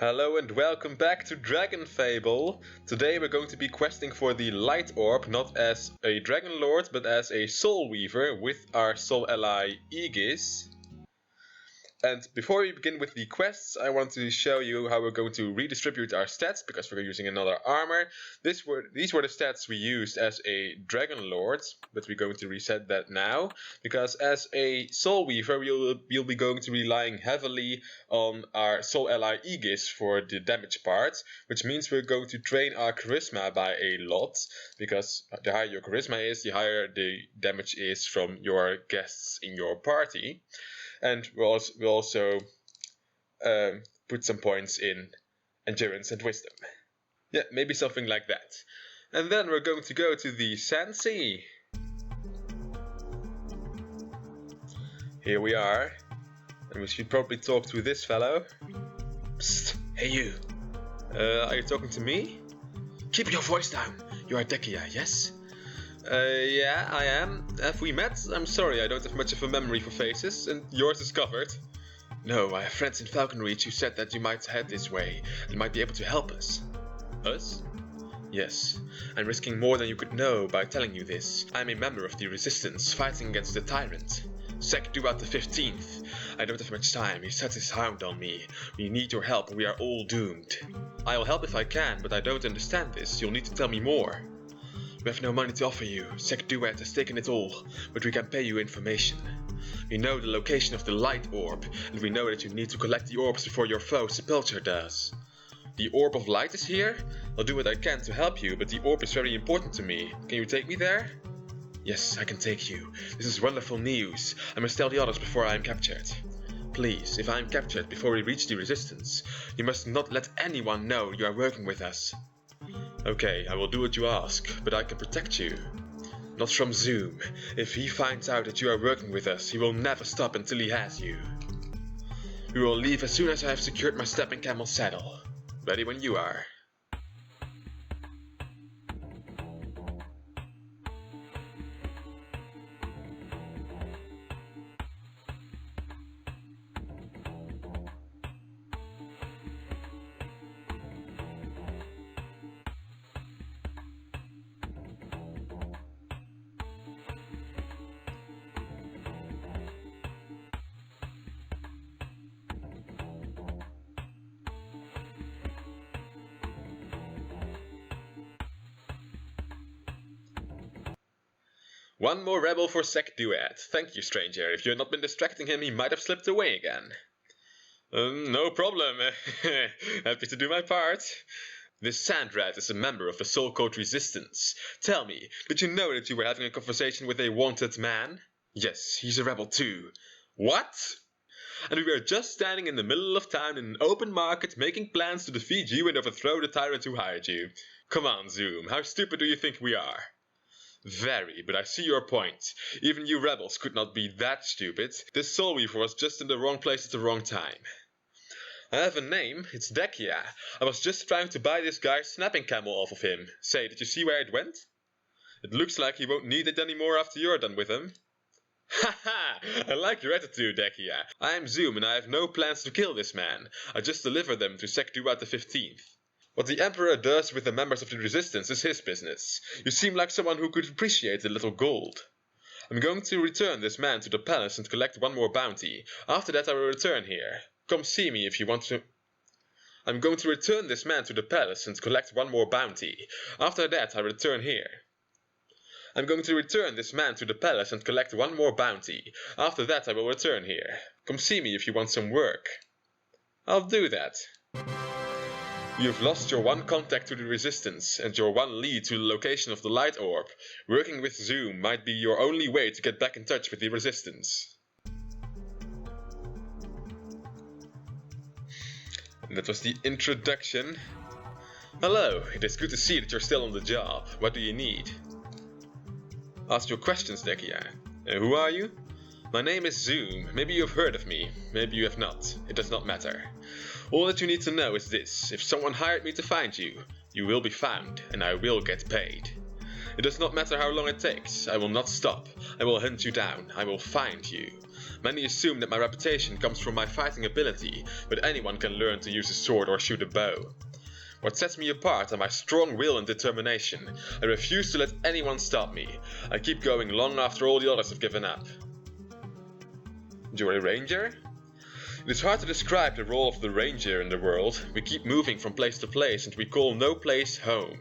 Hello and welcome back to DragonFable. Today we're going to be questing for the Light Orb, not as a Dragon Lord, but as a Soul Weaver with our soul ally Aegis. And before we begin with the quests, I want to show you how we're going to redistribute our stats, because we're using another armor. These were the stats we used as a Dragon Lord, but we're going to reset that now, because as a Soul Weaver, we'll be going to be relying heavily on our soul ally Aegis for the damage part, which means we're going to train our charisma by a lot, because the higher your charisma is, the higher the damage is from your guests in your party. And we'll also put some points in endurance and wisdom. Yeah, maybe something like that. And then we're going to go to the Sand Sea. Here we are. And we should probably talk to this fellow. Psst, hey you. Are you talking to me? Keep your voice down. You are Dekia, yes? Yeah, I am. Have we met? I'm sorry, I don't have much of a memory for faces, and yours is covered. No, I have friends in Falconreach who said that you might head this way, and might be able to help us. Us? Yes. I'm risking more than you could know by telling you this. I'm a member of the Resistance, fighting against the Tyrant. Sek-Duat the 15th. I don't have much time, he set his hound on me. We need your help, or we are all doomed. I will help if I can, but I don't understand this. You'll need to tell me more. We have no money to offer you. Sek-Duat has taken it all, but we can pay you information. We know the location of the Light Orb, and we know that you need to collect the orbs before your foe Sepulchure does. The Orb of Light is here? I'll do what I can to help you, but the orb is very important to me. Can you take me there? Yes, I can take you. This is wonderful news. I must tell the others before I am captured. Please, if I am captured before we reach the Resistance, you must not let anyone know you are working with us. Okay, I will do what you ask, but I can protect you. Not from Zoom. If he finds out that you are working with us, he will never stop until he has you. We will leave as soon as I have secured my stepping camel saddle. Ready when you are. One more rebel for Sek-Duat. Thank you, stranger. If you had not been distracting him, he might have slipped away again. No problem. Happy to do my part. This sand rat is a member of the Soul Code Resistance. Tell me, did you know that you were having a conversation with a wanted man? Yes, he's a rebel too. What? And we were just standing in the middle of town in an open market making plans to defeat you and overthrow the tyrant who hired you. Come on, Zoom, how stupid do you think we are? Very, but I see your point. Even you rebels could not be that stupid. This Soul Weaver was just in the wrong place at the wrong time. I have a name, it's Dekia. I was just trying to buy this guy's snapping camel off of him. Say, did you see where it went? It looks like he won't need it anymore after you're done with him. Haha! I like your attitude, Dekia. I am Zoom and I have no plans to kill this man. I just deliver them to Sek-Duat the 15th. What the Emperor does with the members of the Resistance is his business. You seem like someone who could appreciate a little gold. I'm going to return this man to the palace and collect one more bounty. After that I will return here. Come see me if you want to... I'm going to return this man to the palace and collect one more bounty. After that I return here. I'm going to return this man to the palace and collect one more bounty. After that I will return here. Come see me if you want some work. I'll do that. You have lost your one contact to the Resistance, and your one lead to the location of the Light Orb. Working with Zoom might be your only way to get back in touch with the Resistance. And that was the introduction. Hello, it is good to see that you're still on the job. What do you need? Ask your questions, Dekia. Who are you? My name is Zoom. Maybe you have heard of me, maybe you have not. It does not matter. All that you need to know is this: if someone hired me to find you, you will be found, and I will get paid. It does not matter how long it takes. I will not stop. I will hunt you down. I will find you. Many assume that my reputation comes from my fighting ability, but anyone can learn to use a sword or shoot a bow. What sets me apart are my strong will and determination. I refuse to let anyone stop me. I keep going long after all the others have given up. You're a ranger? It is hard to describe the role of the ranger in the world. We keep moving from place to place and we call no place home.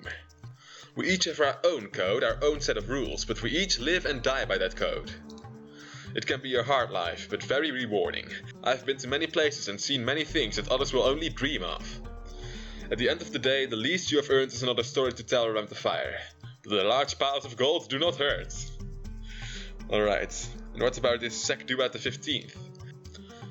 We each have our own code, our own set of rules, but we each live and die by that code. It can be a hard life, but very rewarding. I've been to many places and seen many things that others will only dream of. At the end of the day, the least you have earned is another story to tell around the fire. The large piles of gold do not hurt. Alright, and what about this Sek-Duat the 15th?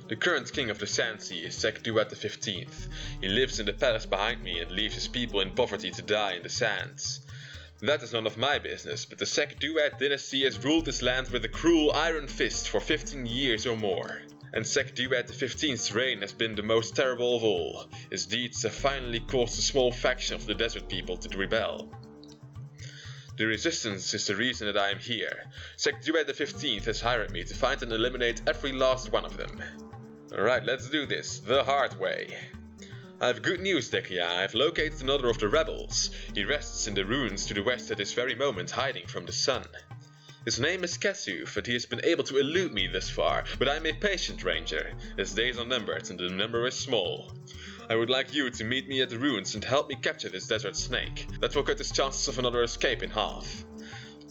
The current king of the Sand Sea is Sek-Duat the 15th. He lives in the palace behind me and leaves his people in poverty to die in the sands. That is none of my business, but the Sek-Duat dynasty has ruled this land with a cruel iron fist for 15 years or more. And Sek-Duat the 15th's reign has been the most terrible of all. His deeds have finally caused a small faction of the desert people to rebel. The resistance is the reason that I am here. Sek-Duat the 15th has hired me to find and eliminate every last one of them. Alright, let's do this, the hard way. I have good news, Dekia. I have located another of the rebels. He rests in the ruins to the west at this very moment, hiding from the sun. His name is Kesuf, and he has been able to elude me thus far, but I am a patient ranger. His days are numbered, and the number is small. I would like you to meet me at the ruins and help me capture this desert snake. That will cut his chances of another escape in half.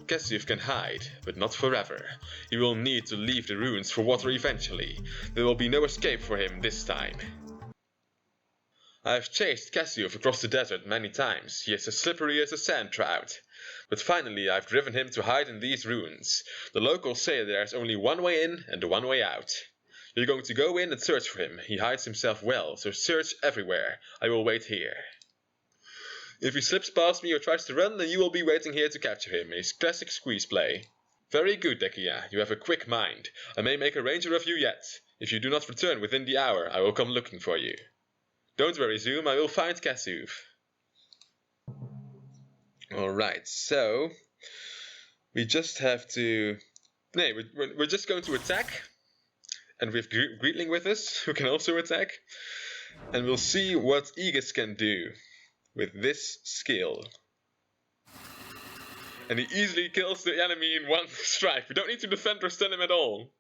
Kesuf can hide, but not forever. He will need to leave the ruins for water eventually. There will be no escape for him this time. I have chased Kesuf across the desert many times. He is as slippery as a sand trout. But finally I've driven him to hide in these ruins. The locals say there is only one way in and one way out. You're going to go in and search for him. He hides himself well, so search everywhere. I will wait here. If he slips past me or tries to run, then you will be waiting here to capture him. A classic squeeze play. Very good, Dekia. You have a quick mind. I may make a ranger of you yet. If you do not return within the hour, I will come looking for you. Don't worry, Zoom. I will find Kesuf. Alright, so we just have to... No, we're just going to attack. And we have Greetling with us, who can also attack. And we'll see what Aegis can do with this skill. And he easily kills the enemy in one strike. We don't need to defend or stun him at all.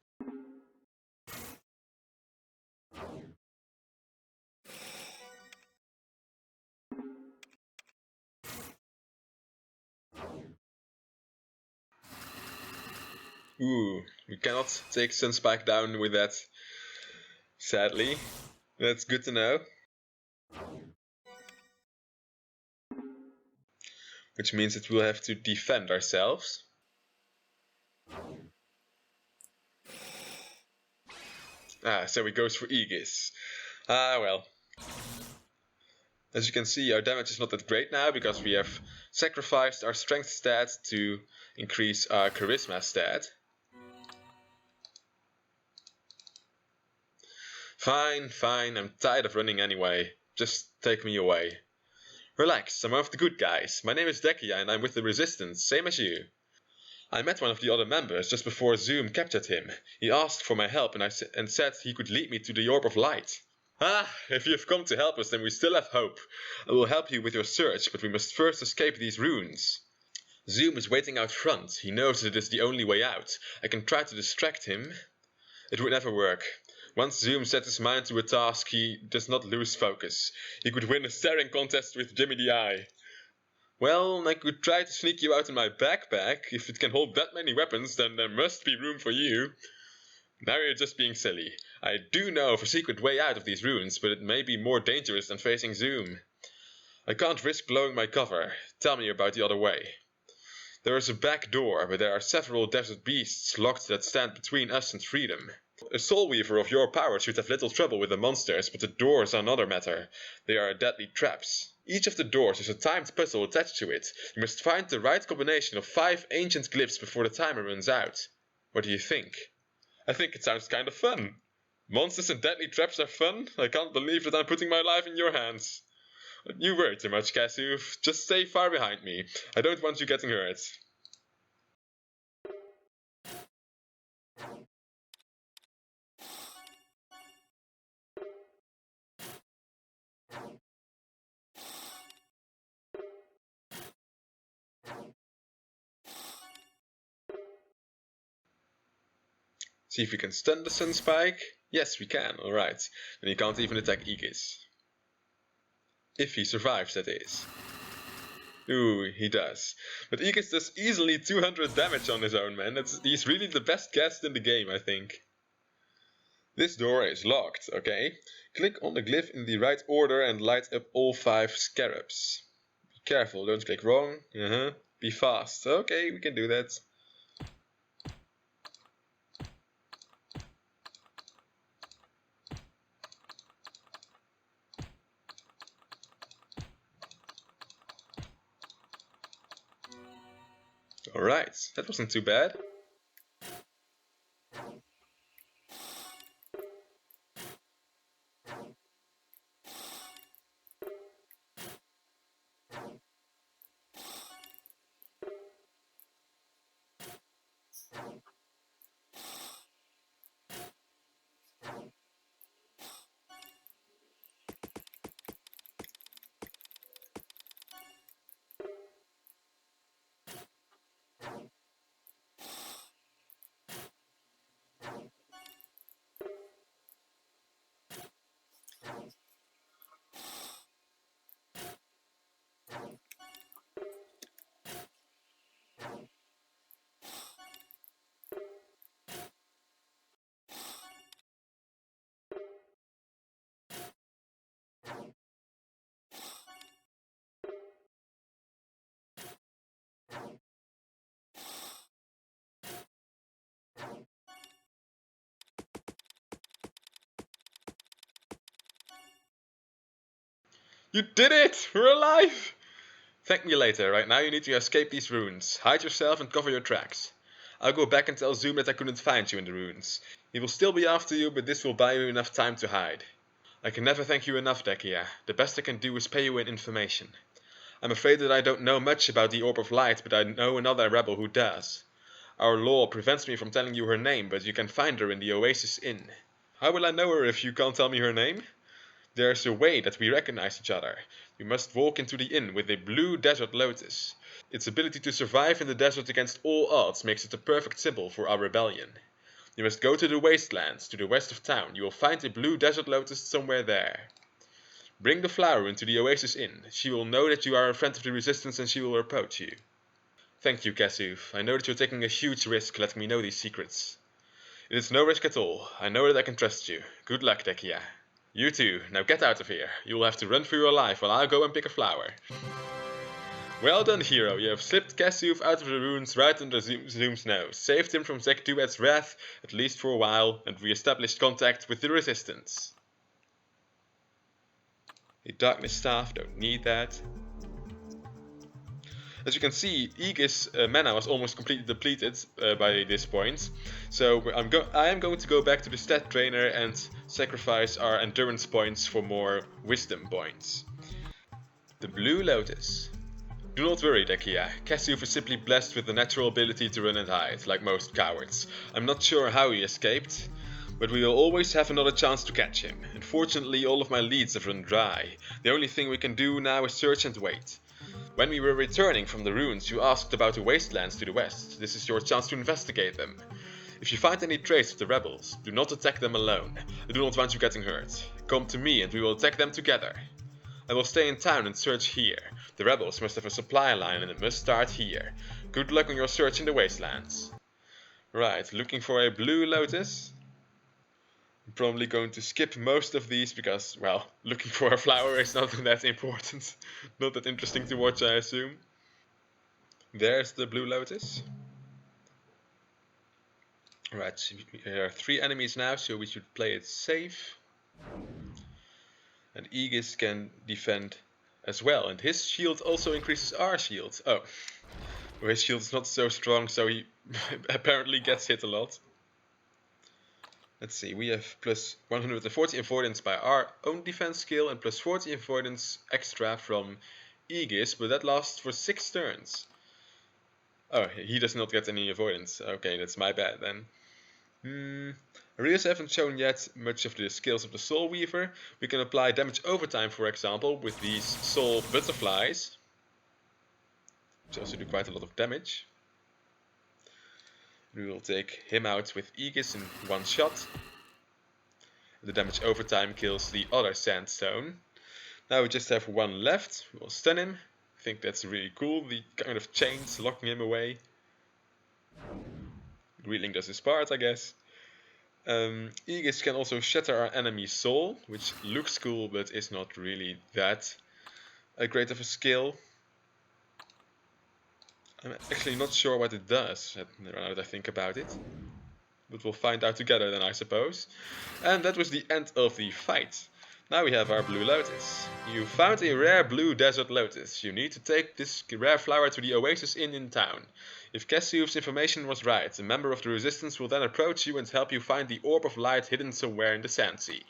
Ooh, we cannot take Sunspike down with that, sadly. That's good to know. Which means that we'll have to defend ourselves. So he goes for Aegis. Well. As you can see, our damage is not that great now, because we have sacrificed our strength stat to increase our charisma stat. Fine, I'm tired of running anyway. Just take me away. Relax, I'm one of the good guys. My name is Dekia and I'm with the Resistance, same as you. I met one of the other members just before Zoom captured him. He asked for my help and said he could lead me to the Orb of Light. If you have come to help us, then we still have hope. I will help you with your search, but we must first escape these ruins. Zoom is waiting out front. He knows that it is the only way out. I can try to distract him. It would never work. Once Zoom sets his mind to a task, he does not lose focus. He could win a staring contest with Jimmy the Eye. Well, I could try to sneak you out in my backpack. If it can hold that many weapons, then there must be room for you. Now you're just being silly. I do know of a secret way out of these ruins, but it may be more dangerous than facing Zoom. I can't risk blowing my cover. Tell me about the other way. There is a back door, but there are several desert beasts locked that stand between us and freedom. A Soul Weaver of your power should have little trouble with the monsters, but the doors are another matter. They are deadly traps. Each of the doors has a timed puzzle attached to it. You must find the right combination of 5 ancient glyphs before the timer runs out. What do you think? I think it sounds kind of fun. Monsters and deadly traps are fun? I can't believe that I'm putting my life in your hands. You worry too much, Kesuf. Just stay far behind me. I don't want you getting hurt. See if we can stun the Sunspike. Yes, we can, alright. And he can't even attack Aegis. If he survives, that is. Ooh, he does. But Aegis does easily 200 damage on his own, man. He's really the best guest in the game, I think. This door is locked, okay. Click on the glyph in the right order and light up all 5 scarabs. Be careful, don't click wrong. Be fast. Okay, we can do that. Alright, that wasn't too bad. You did it! We're alive! Thank me later. Right now you need to escape these ruins. Hide yourself and cover your tracks. I'll go back and tell Zoom that I couldn't find you in the ruins. He will still be after you, but this will buy you enough time to hide. I can never thank you enough, Dekia. The best I can do is pay you in information. I'm afraid that I don't know much about the Orb of Light, but I know another rebel who does. Our law prevents me from telling you her name, but you can find her in the Oasis Inn. How will I know her if you can't tell me her name? There's a way that we recognize each other. We must walk into the inn with a blue desert lotus. Its ability to survive in the desert against all odds makes it a perfect symbol for our rebellion. You must go to the wastelands, to the west of town. You will find a blue desert lotus somewhere there. Bring the flower into the Oasis Inn. She will know that you are a friend of the Resistance and she will approach you. Thank you, Kasuf. I know that you're taking a huge risk letting me know these secrets. It is no risk at all. I know that I can trust you. Good luck, Dekia. You too, now get out of here. You will have to run for your life while I go and pick a flower. Well done, hero. You have slipped Kasuf out of the ruins right under Zoom's nose, saved him from Sek-Duat's wrath, at least for a while, and re-established contact with the Resistance. A darkness staff, don't need that. As you can see, Aegis' mana was almost completely depleted by this point, so I am going to go back to the stat trainer and sacrifice our endurance points for more wisdom points. The Blue Lotus. Do not worry, Dekia. Kasuf is simply blessed with the natural ability to run and hide, like most cowards. I'm not sure how he escaped, but we will always have another chance to catch him. Unfortunately, all of my leads have run dry. The only thing we can do now is search and wait. When we were returning from the ruins, you asked about the wastelands to the west. This is your chance to investigate them. If you find any trace of the rebels, do not attack them alone. I do not want you getting hurt. Come to me and we will attack them together. I will stay in town and search here. The rebels must have a supply line and it must start here. Good luck on your search in the wastelands. Right, looking for a blue lotus. I'm probably going to skip most of these because, well, looking for a flower is not that important. Not that interesting to watch, I assume. There's the blue lotus. Right, there are 3 enemies now, so we should play it safe. And Aegis can defend as well, and his shield also increases our shield. Oh, well, his shield is not so strong, so he apparently gets hit a lot. Let's see, we have plus 140 avoidance by our own defense skill and plus 40 avoidance extra from Aegis, but that lasts for 6 turns. Oh, he does not get any avoidance. Okay, that's my bad then. Arias haven't shown yet much of the skills of the Soul Weaver. We can apply damage overtime, for example, with these Soul Butterflies, which also do quite a lot of damage. We will take him out with Aegis in one shot. The damage over time kills the other sandstone. Now we just have one left. We'll stun him. I think that's really cool, the kind of chains locking him away. Greedling does his part, I guess. Aegis can also shatter our enemy's soul, which looks cool but is not really that great of a skill. I'm actually not sure what it does, now that I think about it. But we'll find out together then, I suppose. And that was the end of the fight. Now we have our blue lotus. You found a rare blue desert lotus. You need to take this rare flower to the Oasis Inn in town. If Cassius's information was right, a member of the Resistance will then approach you and help you find the Orb of Light hidden somewhere in the Sand Sea.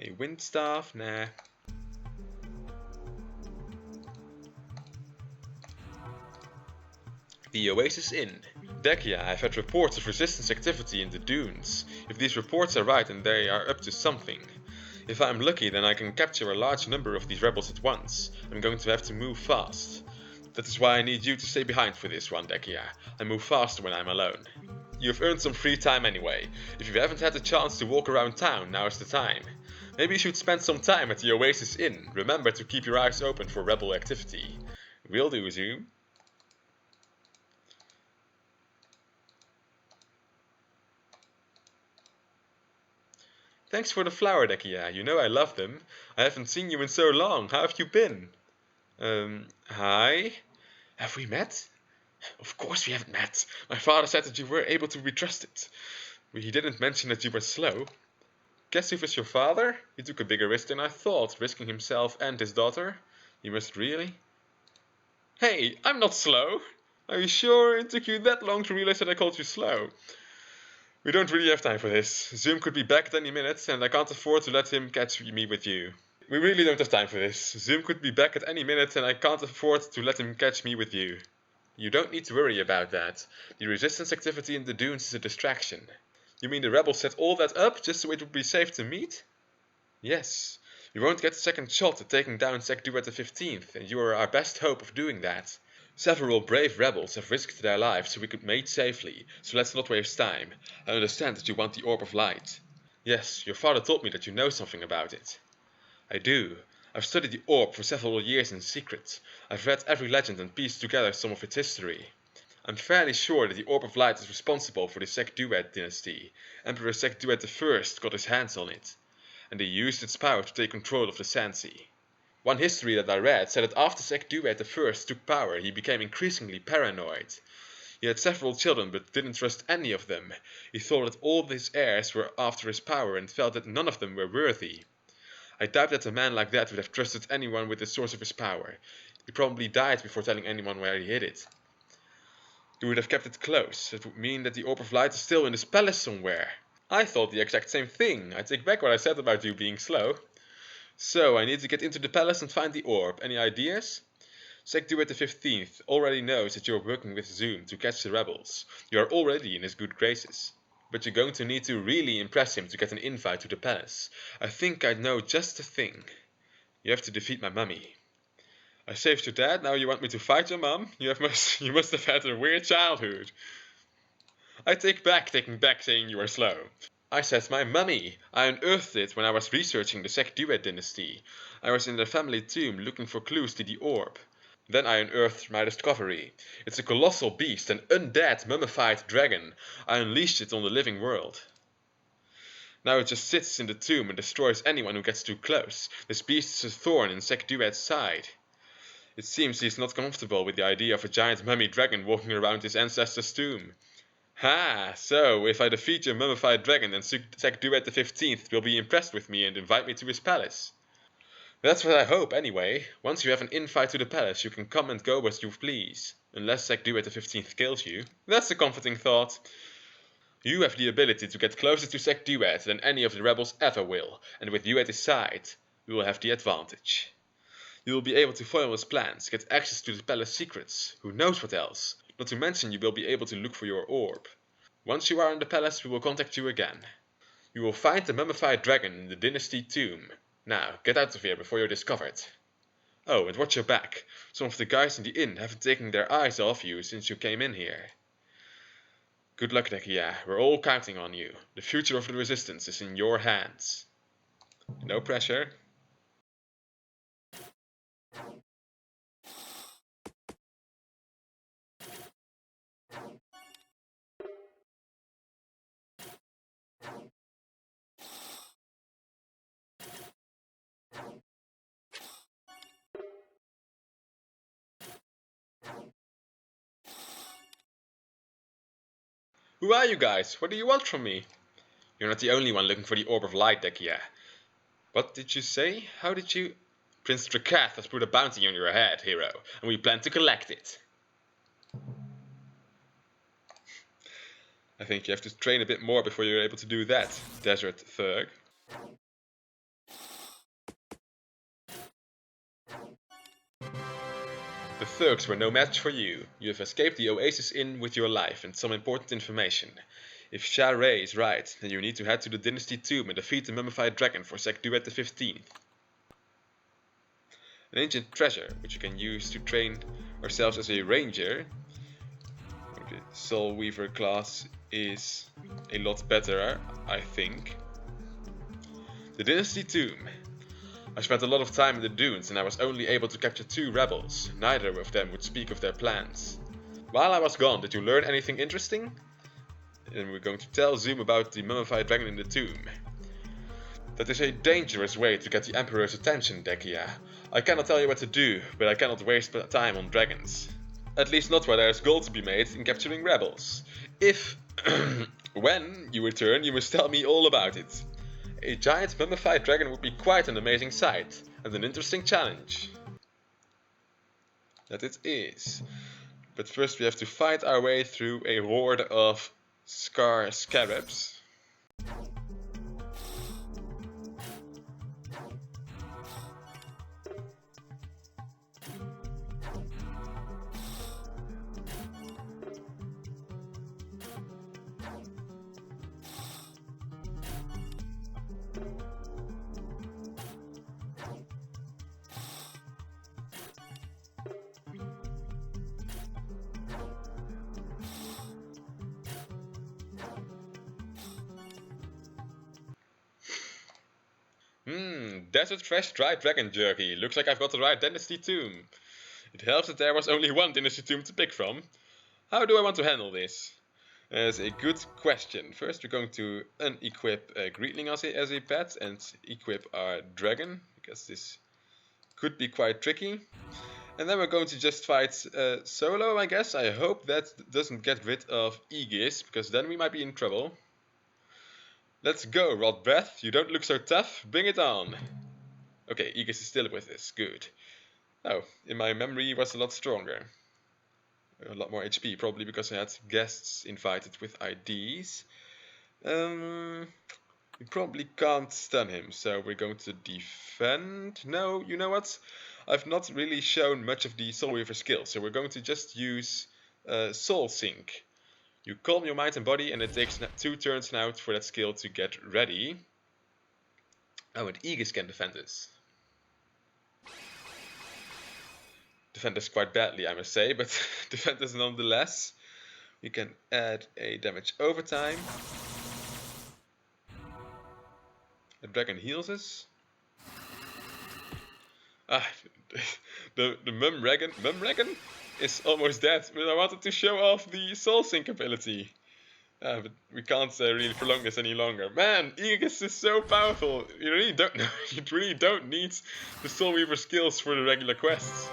A wind staff? Nah. The Oasis Inn. Dekia, I've had reports of resistance activity in the dunes. If these reports are right, then they are up to something. If I'm lucky, then I can capture a large number of these rebels at once. I'm going to have to move fast. That is why I need you to stay behind for this one, Dekia. I move faster when I'm alone. You've earned some free time anyway. If you haven't had the chance to walk around town, now is the time. Maybe you should spend some time at the Oasis Inn. Remember to keep your eyes open for rebel activity. Will do, Zoom. Thanks for the flower, Dekia. You know I love them. I haven't seen you in so long. How have you been? Hi? Have we met? Of course we haven't met. My father said that you were able to be trusted. He didn't mention that you were slow. Cassius is your father? He took a bigger risk than I thought, risking himself and his daughter. He must really... Hey, I'm not slow. Are you sure it took you that long to realize that I called you slow? We don't really have time for this. Zoom could be back at any minute, and I can't afford to let him catch me with you. We really don't have time for this. Zoom could be back at any minute, and I can't afford to let him catch me with you. You don't need to worry about that. The resistance activity in the dunes is a distraction. You mean the rebels set all that up just so it would be safe to meet? Yes. We won't get a second shot at taking down Sek-Duat the 15th, and you are our best hope of doing that. Several brave rebels have risked their lives so we could mate safely, so let's not waste time. I understand that you want the Orb of Light. Yes, your father told me that you know something about it. I do. I've studied the Orb for several years in secret. I've read every legend and pieced together some of its history. I'm fairly sure that the Orb of Light is responsible for the Sek-Duat dynasty. Emperor Sek-Duat I got his hands on it, and he used its power to take control of the Sand Sea. One history that I read said that after Sek-Duat I took power, he became increasingly paranoid. He had several children but didn't trust any of them. He thought that all his heirs were after his power and felt that none of them were worthy. I doubt that a man like that would have trusted anyone with the source of his power. He probably died before telling anyone where he hid it. He would have kept it close. It would mean that the Orb of Light is still in his palace somewhere. I thought the exact same thing. I take back what I said about you being slow. So, I need to get into the palace and find the orb. Any ideas? Sek-Duat the 15th already knows that you're working with Zoom to catch the rebels. You are already in his good graces. But you're going to need to really impress him to get an invite to the palace. I think I know just the thing. You have to defeat my mummy. I saved your dad, now you want me to fight your mum? You must have had a weird childhood. I take back taking back saying you are slow. I said my mummy. I unearthed it when I was researching the Sek-Duat dynasty. I was in their family tomb looking for clues to the orb. Then I unearthed my discovery. It's a colossal beast, an undead mummified dragon. I unleashed it on the living world. Now it just sits in the tomb and destroys anyone who gets too close. This beast is a thorn in Sek-Duat's side. It seems he's not comfortable with the idea of a giant mummy dragon walking around his ancestor's tomb. Ha! So, if I defeat your mummified dragon, then Sek-Duat the 15th will be impressed with me and invite me to his palace. That's what I hope, anyway. Once you have an invite to the palace, you can come and go as you please. Unless Sek-Duat the 15th kills you. That's a comforting thought. You have the ability to get closer to Sek-Duat than any of the rebels ever will, and with you at his side, we will have the advantage. You will be able to foil his plans, get access to the palace secrets, who knows what else. Not to mention you will be able to look for your orb. Once you are in the palace, we will contact you again. You will find the mummified dragon in the dynasty tomb. Now, get out of here before you're discovered. Oh, and watch your back. Some of the guys in the inn haven't taken their eyes off you since you came in here. Good luck, Dekia. We're all counting on you. The future of the Resistance is in your hands. No pressure. Who are you guys? What do you want from me? You're not the only one looking for the Orb of Light, Dekia. What did you say? How did you... Prince Drakath has put a bounty on your head, hero, and we plan to collect it. I think you have to train a bit more before you're able to do that, Desert Thug. The Thugs were no match for you. You have escaped the Oasis Inn with your life and some important information. If Sha Rei is right, then you need to head to the Dynasty Tomb and defeat the mummified dragon for Sek-Duat the 15th. An ancient treasure, which you can use to train ourselves as a ranger. The Soul Weaver class is a lot better, I think. The Dynasty Tomb. I spent a lot of time in the dunes and I was only able to capture 2 rebels. Neither of them would speak of their plans. While I was gone, did you learn anything interesting? And we're going to tell Zoom about the mummified dragon in the tomb. That is a dangerous way to get the Emperor's attention, Dekia. I cannot tell you what to do, but I cannot waste time on dragons. At least not where there is gold to be made in capturing rebels. If, when you return, you must tell me all about it. A giant mummified dragon would be quite an amazing sight, and an interesting challenge. That it is. But first we have to fight our way through a horde of scarabs. Desert fresh dried dragon jerky. Looks like I've got the right dynasty tomb. It helps that there was only one dynasty tomb to pick from. How do I want to handle this? That's a good question. First we're going to unequip Greetling as a pet and equip our dragon, because this could be quite tricky. And then we're going to just fight solo, I guess. I hope that doesn't get rid of Aegis, because then we might be in trouble. Let's go, Rod Breath. You don't look so tough. Bring it on. Okay, Aegis is still with us. Good. Oh, in my memory he was a lot stronger. A lot more HP, probably because I had guests invited with IDs. We probably can't stun him, so we're going to defend. No, you know what? I've not really shown much of the Soul Weaver skill, so we're going to just use Soul Sync. You calm your mind and body, and it takes 2 turns now for that skill to get ready. Oh, and Aegis can defend us. Defend us quite badly, I must say, but defend us nonetheless. We can add a damage overtime. The dragon heals us. Ah, the Mumragon is almost dead, but I wanted to show off the Soul Sync ability. But we can't really prolong this any longer. Man, Aegis is so powerful. You really don't need the Soul Weaver skills for the regular quests.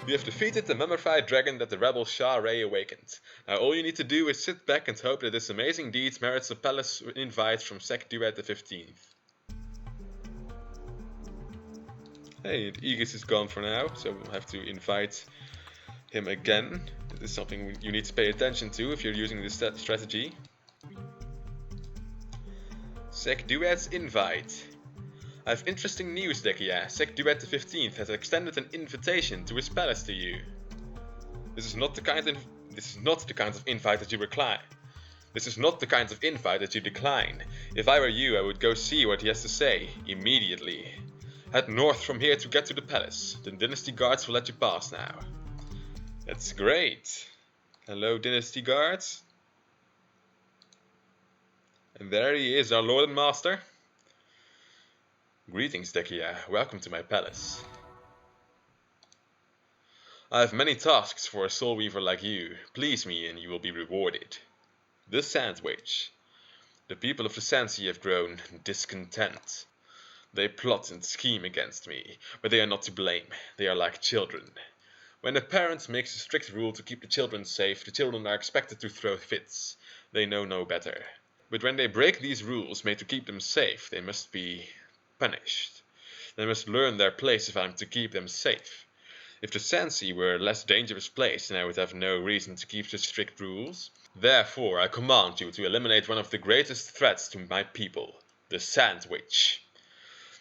We have defeated the mummified dragon that the rebel Sha Rei awakened. Now all you need to do is sit back and hope that this amazing deed merits a palace invite from Sek-Duat the 15th. Hey, Aegis is gone for now, so we'll have to invite him again. This is something you need to pay attention to if you're using this strategy. Sek-Duat's invite. I have interesting news, Dekia. Sek-Duat the 15th has extended an invitation to his palace to you. This is not the kind of invite that you decline. If I were you, I would go see what he has to say immediately. Head north from here to get to the palace. The Dynasty Guards will let you pass now. That's great. Hello, Dynasty Guards. And there he is, our Lord and Master. Greetings, Dekia. Welcome to my palace. I have many tasks for a soul weaver like you. Please me and you will be rewarded. The sandwich. The people of the Sandsea have grown discontent. They plot and scheme against me, but they are not to blame. They are like children. When a parent makes a strict rule to keep the children safe, the children are expected to throw fits. They know no better. But when they break these rules made to keep them safe, they must be punished. They must learn their place if I am to keep them safe. If the Sandsea were a less dangerous place, then I would have no reason to keep such strict rules. Therefore, I command you to eliminate one of the greatest threats to my people, the Sandwich.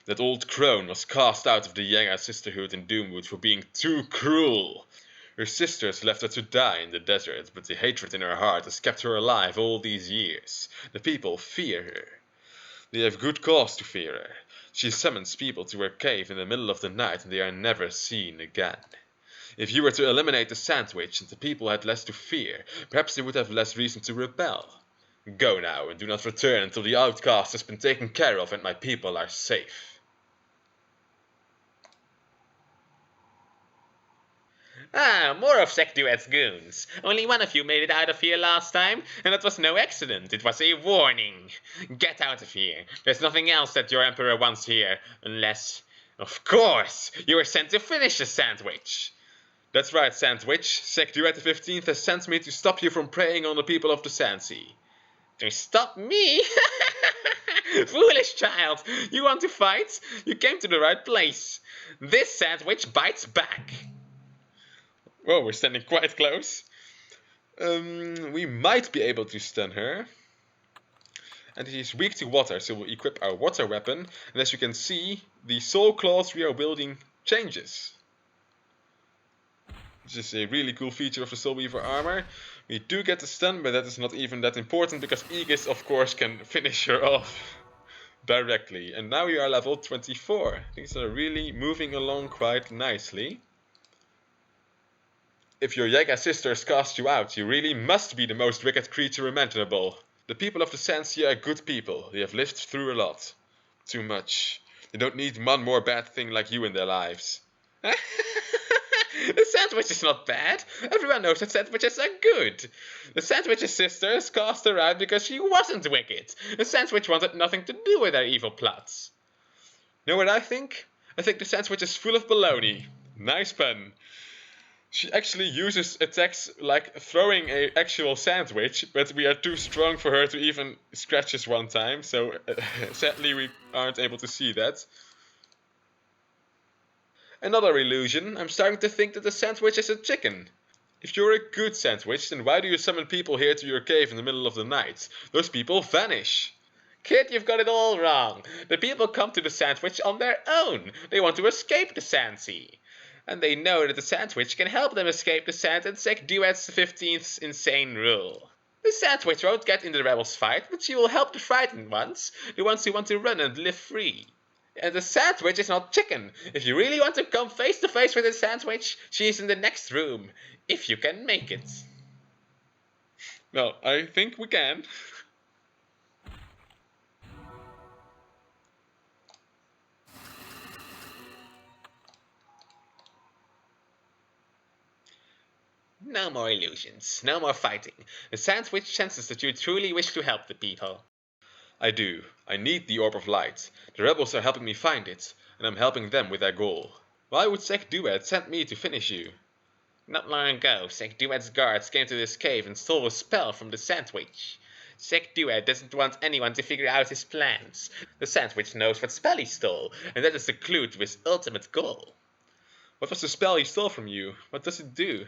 That old crone was cast out of the Yaga sisterhood in Doomwood for being too cruel. Her sisters left her to die in the desert, but the hatred in her heart has kept her alive all these years. The people fear her. They have good cause to fear her. She summons people to her cave in the middle of the night and they are never seen again. If you were to eliminate the Sandwich and the people had less to fear, perhaps they would have less reason to rebel. Go now and do not return until the outcast has been taken care of and my people are safe. Ah, more of Sek-Duat's goons. Only one of you made it out of here last time, and that was no accident, it was a warning. Get out of here. There's nothing else that your emperor wants here, unless... Of course! You were sent to finish the Sandwich! That's right, Sandwich. Sek-Duat the 15th has sent me to stop you from preying on the people of the Sandsea. To stop me? Foolish child! You want to fight? You came to the right place. This Sandwich bites back. Whoa, we're standing quite close. We might be able to stun her. And she's weak to water, so we'll equip our water weapon. And as you can see, the soul claws we are wielding changes. Which is a really cool feature of the Soul Weaver armor. We do get the stun, but that is not even that important, because Aegis, of course, can finish her off directly. And now we are level 24. Things are really moving along quite nicely. If your Yaga sisters cast you out, you really must be the most wicked creature imaginable. The people of the Sandsea are good people. They have lived through a lot. Too much. They don't need one more bad thing like you in their lives. The Sandwich is not bad. Everyone knows that Sandwiches are good. The Sandwich's sisters cast her out because she wasn't wicked. The Sandwich wanted nothing to do with their evil plots. You know what I think? I think the Sandwich is full of baloney. Nice pun. She actually uses attacks like throwing an actual sandwich, but we are too strong for her to even scratch us one time, so sadly we aren't able to see that. Another illusion, I'm starting to think that the Sandwich is a chicken. If you're a good Sandwich, then why do you summon people here to your cave in the middle of the night? Those people vanish. Kid, you've got it all wrong. The people come to the Sandwich on their own. They want to escape the Sandsea. And they know that the Sandwich can help them escape the Sand and Sek-Duat's 15th's insane rule. The Sandwich won't get in the rebels' fight, but she will help the frightened ones, the ones who want to run and live free. And the Sandwich is not chicken. If you really want to come face to face with the Sandwich, she is in the next room, if you can make it. Well, I think we can. No more illusions, no more fighting. The Sandwich senses that you truly wish to help the people. I do. I need the Orb of Light. The rebels are helping me find it, and I'm helping them with their goal. Why would Sek-Duat send me to finish you? Not long ago, Sek-Duat's guards came to this cave and stole a spell from the Sandwich. Sek-Duat doesn't want anyone to figure out his plans. The Sandwich knows what spell he stole, and that is the clue to his ultimate goal. What was the spell he stole from you? What does it do?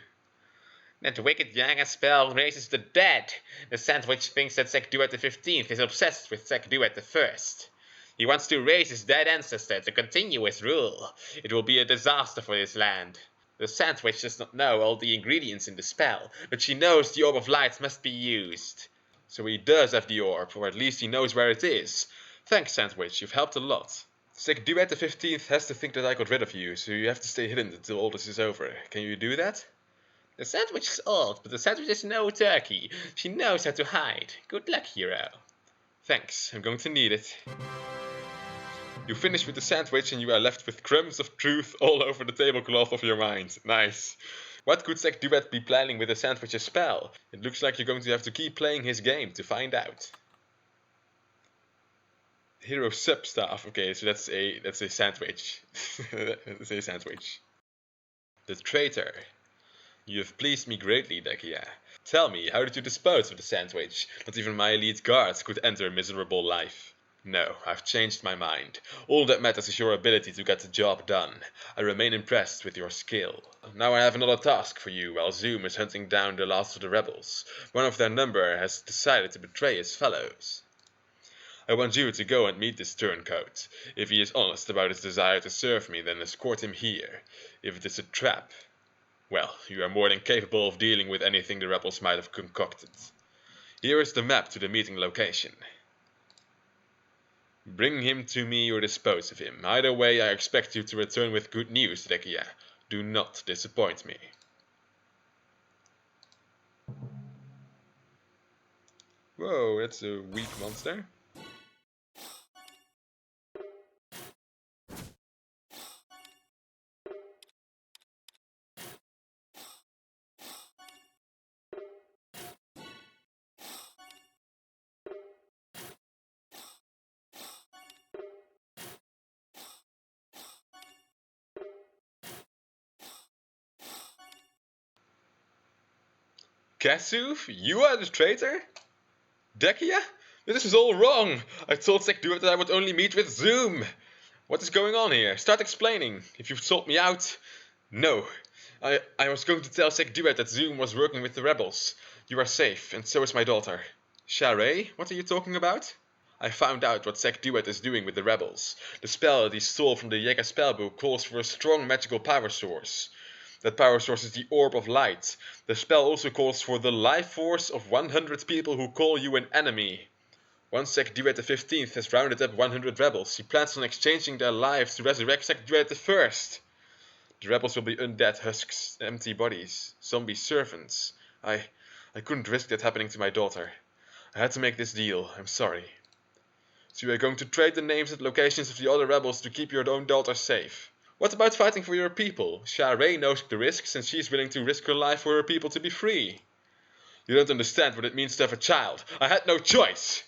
That wicked Yaga spell raises the dead. The Sandwich thinks that Sek-Duat the 15th is obsessed with Sek-Duat the 1st. He wants to raise his dead ancestor to continue his rule. It will be a disaster for his land. The Sandwich does not know all the ingredients in the spell, but she knows the Orb of Light must be used. So he does have the orb, or at least he knows where it is. Thanks, Sandwich, you've helped a lot. Sek-Duat the 15th has to think that I got rid of you, so you have to stay hidden until all this is over. Can you do that? The Sandwich is old, but the Sandwich is no turkey. She knows how to hide. Good luck, hero. Thanks, I'm going to need it. You finish with the sandwich and you are left with crumbs of truth all over the tablecloth of your mind. Nice. What could Sek-Duat be planning with a sandwich's spell? It looks like you're going to have to keep playing his game to find out. Hero sub-staff. Okay, so that's a sandwich. That's a sandwich. The traitor. You have pleased me greatly, Dekia. Tell me, how did you dispose of the sandwich? Not even my elite guards could enter a miserable life. No, I've changed my mind. All that matters is your ability to get the job done. I remain impressed with your skill. Now I have another task for you while Zoom is hunting down the last of the rebels. One of their number has decided to betray his fellows. I want you to go and meet this turncoat. If he is honest about his desire to serve me, then escort him here. If it is a trap, well, you are more than capable of dealing with anything the rebels might have concocted. Here is the map to the meeting location. Bring him to me or dispose of him. Either way, I expect you to return with good news, Dekia. Do not disappoint me. Whoa, that's a weak monster. Kasuf, you are the traitor? Dekia? This is all wrong! I told Sek-Duat that I would only meet with Zoom! What is going on here? Start explaining. If you've sold me out... No. I was going to tell Sek-Duat that Zoom was working with the rebels. You are safe, and so is my daughter. Sharae, what are you talking about? I found out what Sek-Duat is doing with the rebels. The spell that he stole from the Jaeger spellbook calls for a strong magical power source. That power source is the Orb of Light. The spell also calls for the life force of 100 people who call you an enemy. Once Sek-Duat the 15th has rounded up 100 rebels, he plans on exchanging their lives to resurrect Sek-Duat the 1st. The rebels will be undead husks, empty bodies, zombie servants. I couldn't risk that happening to my daughter. I had to make this deal, I'm sorry. So you are going to trade the names and locations of the other rebels to keep your own daughter safe. What about fighting for your people? Sharae knows the risks and she's willing to risk her life for her people to be free. You don't understand what it means to have a child. I had no choice.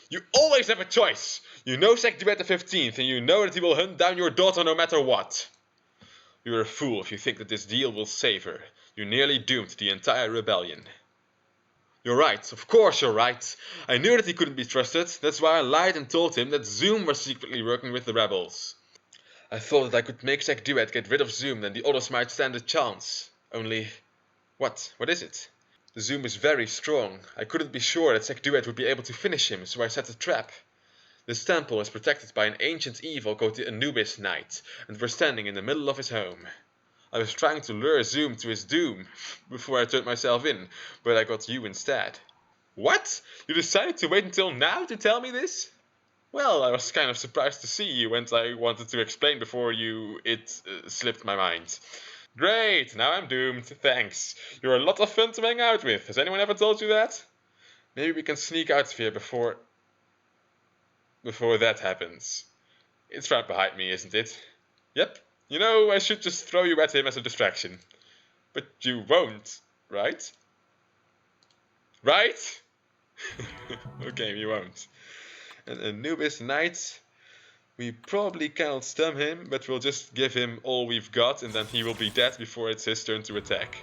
You always have a choice. You know Sek-Duat the 15th and you know that he will hunt down your daughter no matter what. You're a fool if you think that this deal will save her. You nearly doomed the entire rebellion. You're right, of course you're right. I knew that he couldn't be trusted. That's why I lied and told him that Zoom was secretly working with the rebels. I thought that I could make Sek-Duat get rid of Zoom, then the others might stand a chance. Only... What? What is it? The Zoom is very strong. I couldn't be sure that Sek-Duat would be able to finish him, so I set a trap. This temple is protected by an ancient evil called the Anubis Knight, and we're standing in the middle of his home. I was trying to lure Zoom to his doom before I turned myself in, but I got you instead. What? You decided to wait until now to tell me this? Well, I was kind of surprised to see you, and I wanted to explain before it slipped my mind. Great, now I'm doomed, thanks. You're a lot of fun to hang out with. Has anyone ever told you that? Maybe we can sneak out of here before that happens. It's right behind me, isn't it? Yep. You know, I should just throw you at him as a distraction. But you won't, right? Right? Okay, you won't. An Anubis Knight. We probably cannot stun him, but we'll just give him all we've got and then he will be dead before it's his turn to attack.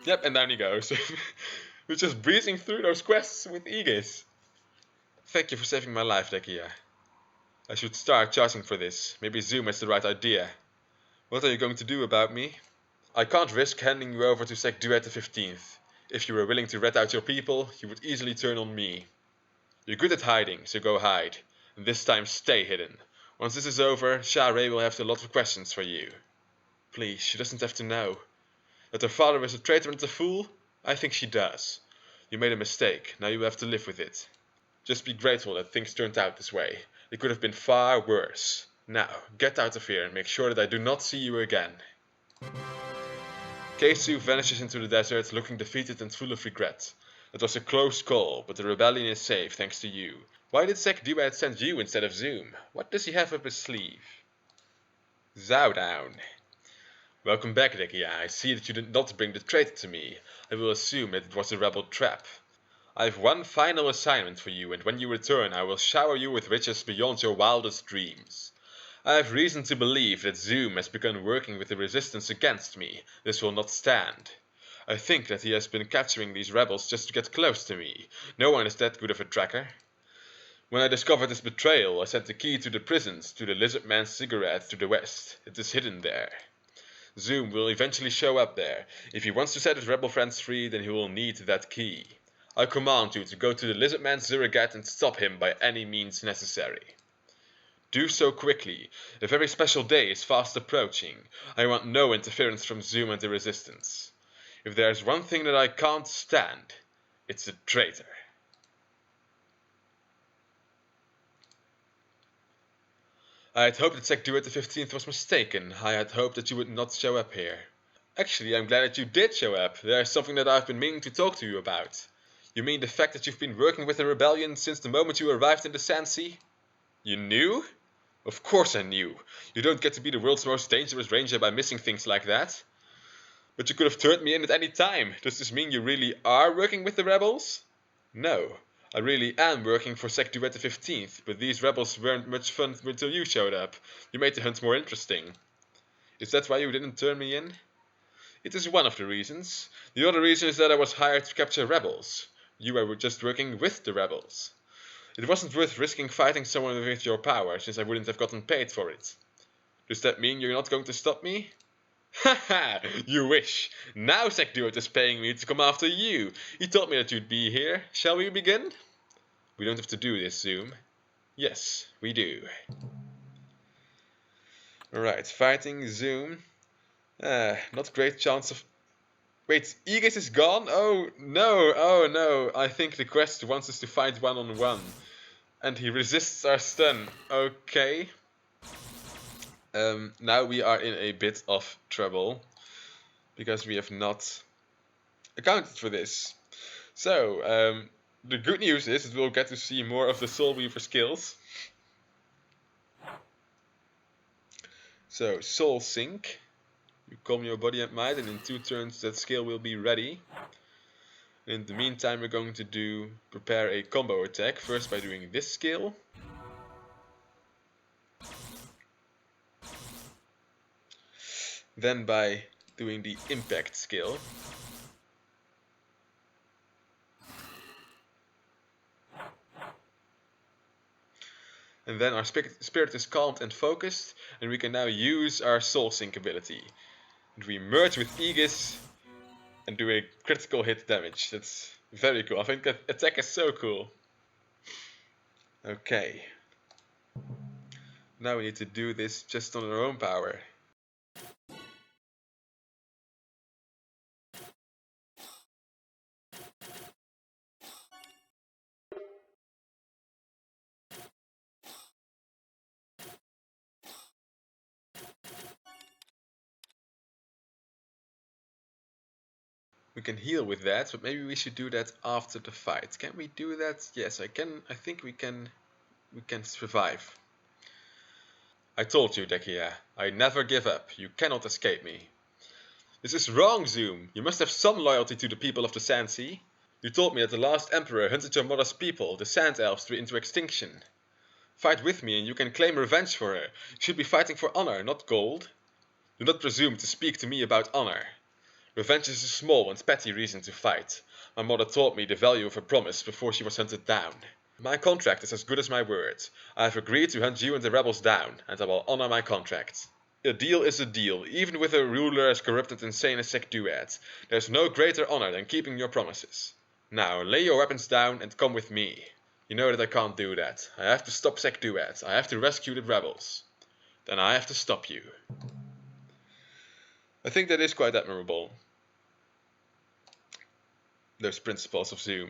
Yep, and down he goes. We're just breezing through those quests with Aegis. Thank you for saving my life, Dekia. I should start charging for this. Maybe Zoom has the right idea. What are you going to do about me? I can't risk handing you over to Sek-Duat the 15th. If you were willing to rat out your people, you would easily turn on me. You're good at hiding, so go hide. And this time stay hidden. Once this is over, Sharae will have a lot of questions for you. Please, she doesn't have to know. That her father is a traitor and a fool? I think she does. You made a mistake, now you have to live with it. Just be grateful that things turned out this way. It could have been far worse. Now, get out of here and make sure that I do not see you again. Keisu vanishes into the desert, looking defeated and full of regret. It was a close call, but the rebellion is safe thanks to you. Why did Sek-Duat send you instead of Zoom? What does he have up his sleeve? Zowdown. Welcome back, Regia. I see that you did not bring the traitor to me. I will assume that it was a rebel trap. I have one final assignment for you, and when you return I will shower you with riches beyond your wildest dreams. I have reason to believe that Zoom has begun working with the resistance against me. This will not stand. I think that he has been capturing these rebels just to get close to me. No one is that good of a tracker. When I discovered his betrayal, I sent the key to the prisons, to the Lizard Man's cigarette to the west. It is hidden there. Zoom will eventually show up there. If he wants to set his rebel friends free, then he will need that key. I command you to go to the Lizard Man's cigarette and stop him by any means necessary. Do so quickly. A very special day is fast approaching. I want no interference from Zoom and the resistance. If there is one thing that I can't stand, it's a traitor. I had hoped that Sek-Duat the 15th was mistaken. I had hoped that you would not show up here. Actually, I'm glad that you did show up. There is something that I've been meaning to talk to you about. You mean the fact that you've been working with the rebellion since the moment you arrived in the Sand Sea? You knew? Of course I knew. You don't get to be the world's most dangerous ranger by missing things like that. But you could have turned me in at any time. Does this mean you really are working with the rebels? No. I really am working for Sek-Duat the 15th, but these rebels weren't much fun until you showed up. You made the hunt more interesting. Is that why you didn't turn me in? It is one of the reasons. The other reason is that I was hired to capture rebels. You were just working with the rebels. It wasn't worth risking fighting someone with your power, since I wouldn't have gotten paid for it. Does that mean you're not going to stop me? Haha, you wish. Now Sek-Duat is paying me to come after you. He told me that you'd be here. Shall we begin? We don't have to do this, Zoom. Yes, we do. Alright, fighting Zoom. Not great chance of... Wait, Aegis is gone? Oh no, I think the quest wants us to fight one-on-one. And he resists our stun. Okay. Now we are in a bit of trouble. Because we have not accounted for this. So, the good news is that we'll get to see more of the Soul Weaver skills. So, Soul Sync. You calm your body and mind, and in 2 turns that skill will be ready. In the meantime, we're going to prepare a combo attack, first by doing this skill. Then by doing the impact skill. And then our spirit is calmed and focused, and we can now use our Soul Sync ability. And we merge with Aegis and do a critical hit damage. That's very cool. I think that attack is so cool. Okay. Now we need to do this just on our own power. We can heal with that, but maybe we should do that after the fight. Can we do that? Yes, I can. I think we can survive. I told you, Dekia. I never give up. You cannot escape me. This is wrong, Zoom. You must have some loyalty to the people of the Sand Sea. You told me that the last emperor hunted your mother's people, the Sand Elves, into extinction. Fight with me and you can claim revenge for her. You should be fighting for honor, not gold. Do not presume to speak to me about honor. Revenge is a small and petty reason to fight. My mother taught me the value of a promise before she was hunted down. My contract is as good as my word. I have agreed to hunt you and the rebels down, and I will honor my contract. A deal is a deal, even with a ruler as corrupt and insane as Sek-Duat. There is no greater honor than keeping your promises. Now, lay your weapons down and come with me. You know that I can't do that. I have to stop Sek-Duat. I have to rescue the rebels. Then I have to stop you. I think that is quite admirable. Those principles of Zoom.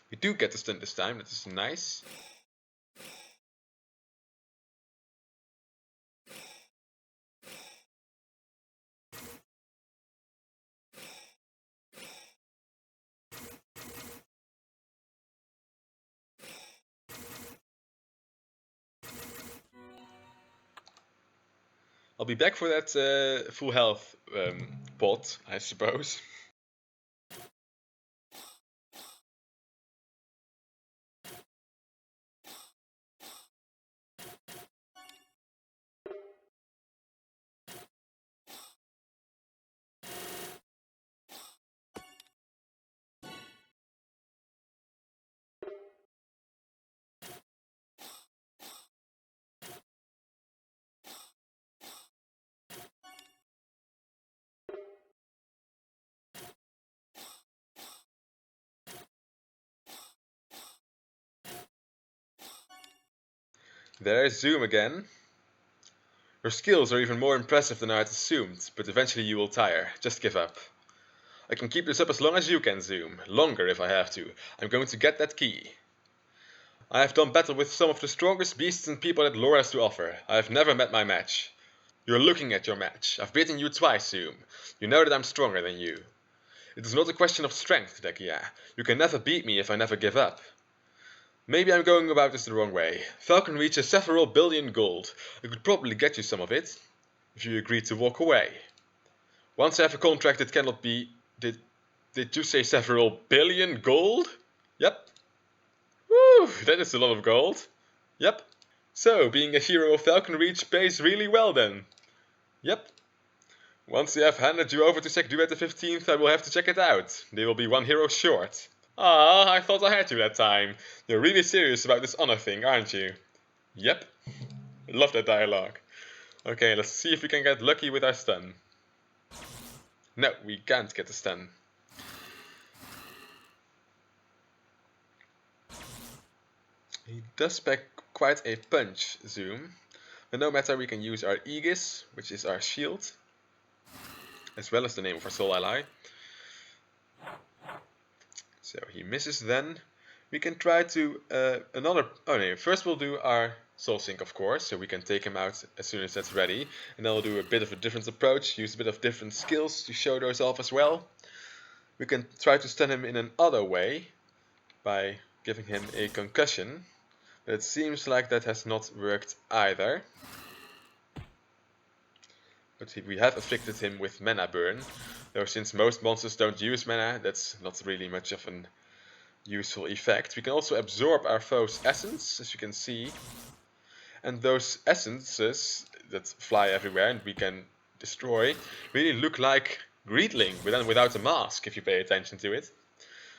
We do get the stun this time, that is nice. I'll be back for that full health pot, I suppose. There's Zoom again. Your skills are even more impressive than I had assumed, but eventually you will tire. Just give up. I can keep this up as long as you can, Zoom. Longer if I have to. I'm going to get that key. I have done battle with some of the strongest beasts and people that lore has to offer. I have never met my match. You're looking at your match. I've beaten you twice, Zoom. You know that I'm stronger than you. It is not a question of strength, Dekia. You can never beat me if I never give up. Maybe I'm going about this the wrong way. Falcon reaches several billion gold. I could probably get you some of it, if you agree to walk away. Once I have a contract, it cannot be... Did you say several billion gold? Yep. Woo, that is a lot of gold. Yep. So, being a hero of Falcon Reach pays really well then. Yep. Once I have handed you over to Sek-Duat the 15th, I will have to check it out. They will be one hero short. Ah, I thought I had you that time. You're really serious about this honor thing, aren't you? Yep. Love that dialogue. Okay, let's see if we can get lucky with our stun. No, we can't get the stun. He does pack quite a punch, Zoom. But no matter, we can use our Aegis, which is our shield, as well as the name of our soul ally. So he misses then. We can try to first we'll do our soul sync, of course, so we can take him out as soon as that's ready. And then we'll do a bit of a different approach, use a bit of different skills to show those off as well. We can try to stun him in another way by giving him a concussion. But it seems like that has not worked either. But we have afflicted him with mana burn. Though since most monsters don't use mana, that's not really much of an useful effect. We can also absorb our foe's essence, as you can see. And those essences that fly everywhere and we can destroy really look like Greedling, without a mask, if you pay attention to it.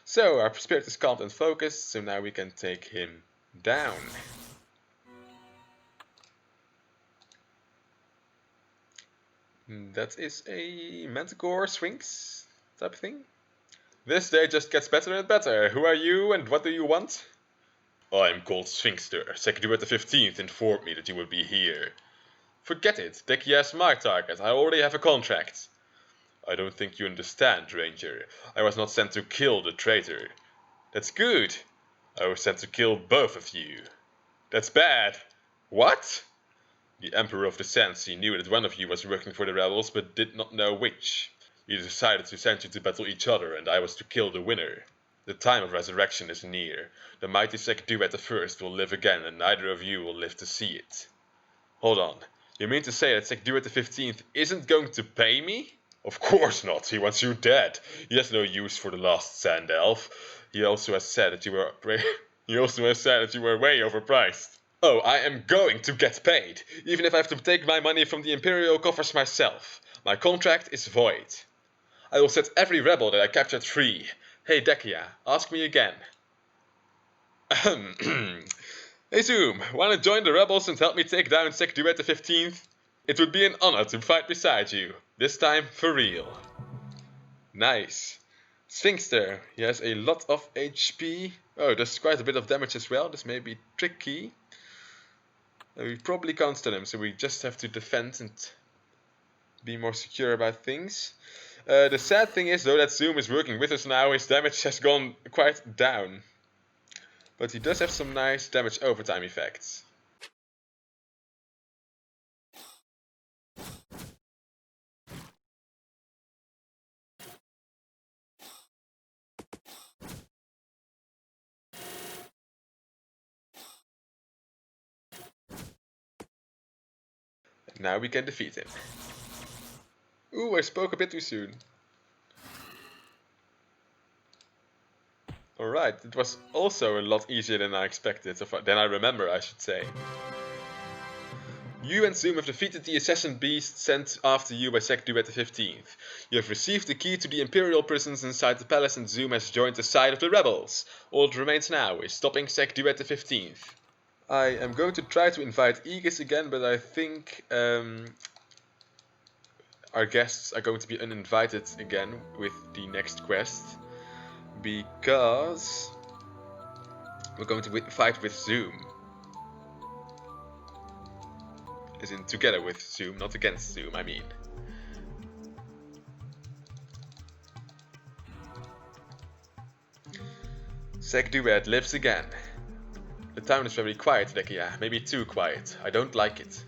So our spirit is calmed and focused, so now we can take him down. That is a Manticore Sphinx type of thing. This day just gets better and better. Who are you and what do you want? I'm called Sphinxter. Sek-Duat the 15th informed me that you would be here. Forget it. Dekia's my target. I already have a contract. I don't think you understand, Ranger. I was not sent to kill the traitor. That's good. I was sent to kill both of you. That's bad. What? The Emperor of the Sandsea knew that one of you was working for the rebels, but did not know which. He decided to send you to battle each other, and I was to kill the winner. The time of resurrection is near. The mighty Sek-Duat the First will live again, and neither of you will live to see it. Hold on. You mean to say that Sek-Duat the 15th isn't going to pay me? Of course not. He wants you dead. He has no use for the last sand elf. He also has said that you were way overpriced. Oh, I am going to get paid, even if I have to take my money from the Imperial coffers myself. My contract is void. I will set every rebel that I captured free. Hey Dekia, ask me again. Hey Zoom, wanna join the rebels and help me take down Sek-Duat the 15th? It would be an honor to fight beside you, this time for real. Nice. Sphinxter, he has a lot of HP. Oh, does quite a bit of damage as well, this may be tricky. We probably can't stun him, so we just have to defend and be more secure about things. The sad thing is, though, that Zoom is working with us now, his damage has gone quite down. But he does have some nice damage overtime effects. Now we can defeat him. Ooh, I spoke a bit too soon. Alright, it was also a lot easier than I expected, than I remember, I should say. You and Zoom have defeated the assassin beast sent after you by Sek-Duat the 15th. You have received the key to the Imperial prisons inside the palace and Zoom has joined the side of the rebels. All that remains now is stopping Sek-Duat the 15th. I am going to try to invite Aegis again, but I think our guests are going to be uninvited again with the next quest. Because we're going to fight with Zoom. As in together with Zoom, not against Zoom, I mean. Sek-Duat lives again. The town is very quiet, Dekia. Maybe too quiet. I don't like it.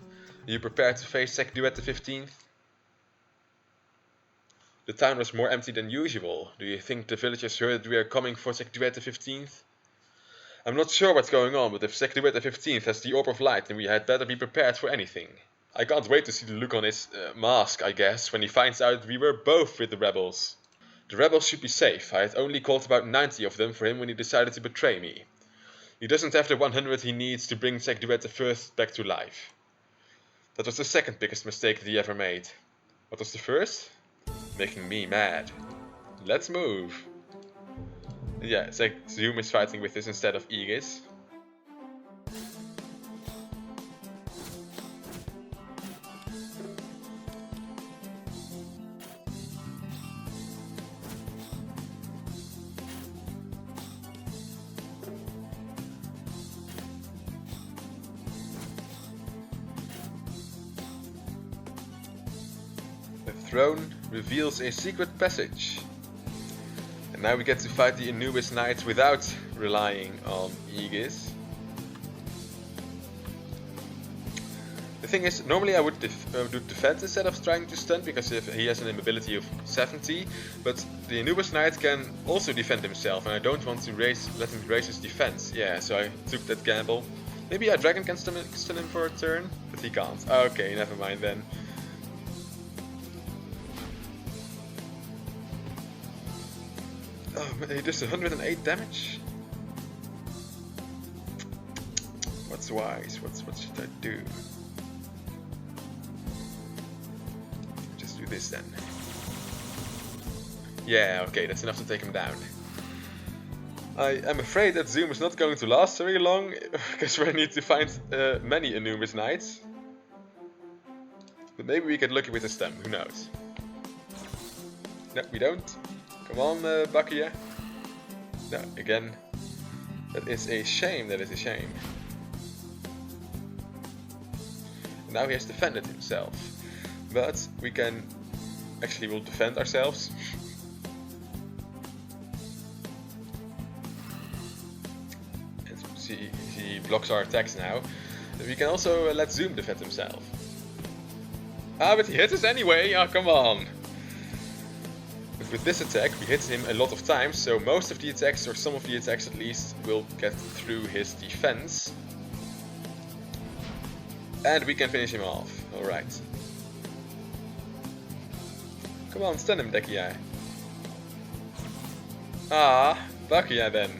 Are you prepared to face Sek-Duat the 15th? The town was more empty than usual. Do you think the villagers heard that we are coming for Sek-Duat the 15th? I'm not sure what's going on, but if Sek-Duat the 15th has the Orb of Light, then we had better be prepared for anything. I can't wait to see the look on his mask, I guess, when he finds out we were both with the rebels. The rebels should be safe. I had only called about 90 of them for him when he decided to betray me. He doesn't have the 100 he needs to bring Sek-Duat the 1st back to life. That was the second biggest mistake that he ever made. What was the first? Making me mad. Let's move. Yeah, it's like Zoom is fighting with this instead of Aegis. The throne reveals a secret passage. And now we get to fight the Anubis Knights without relying on Aegis. The thing is, normally I would do defense instead of trying to stun, because if he has an ability of 70, but the Anubis Knight can also defend himself, and I don't want to let him raise his defense. Yeah, so I took that gamble. Maybe a dragon can stun him for a turn, but he can't. Okay, never mind then. Oh, he does 108 damage? What's wise? What should I do? Just do this then. Yeah, okay, that's enough to take him down. I am afraid that Zoom is not going to last very long, because we need to find many Anubis Knights. But maybe we get lucky with a stem, who knows? No, we don't. Come on, Bakia. No, again. That is a shame, that is a shame. Now he has defended himself. But we can... Actually, we'll defend ourselves. And he blocks our attacks now. We can also let Zoom defend himself. Ah, but he hits us anyway! Oh, come on! With this attack we hit him a lot of times, so most of the attacks, or some of the attacks at least, will get through his defense. And we can finish him off. Alright. Come on, stun him, Dekia. Ah, Bakia then.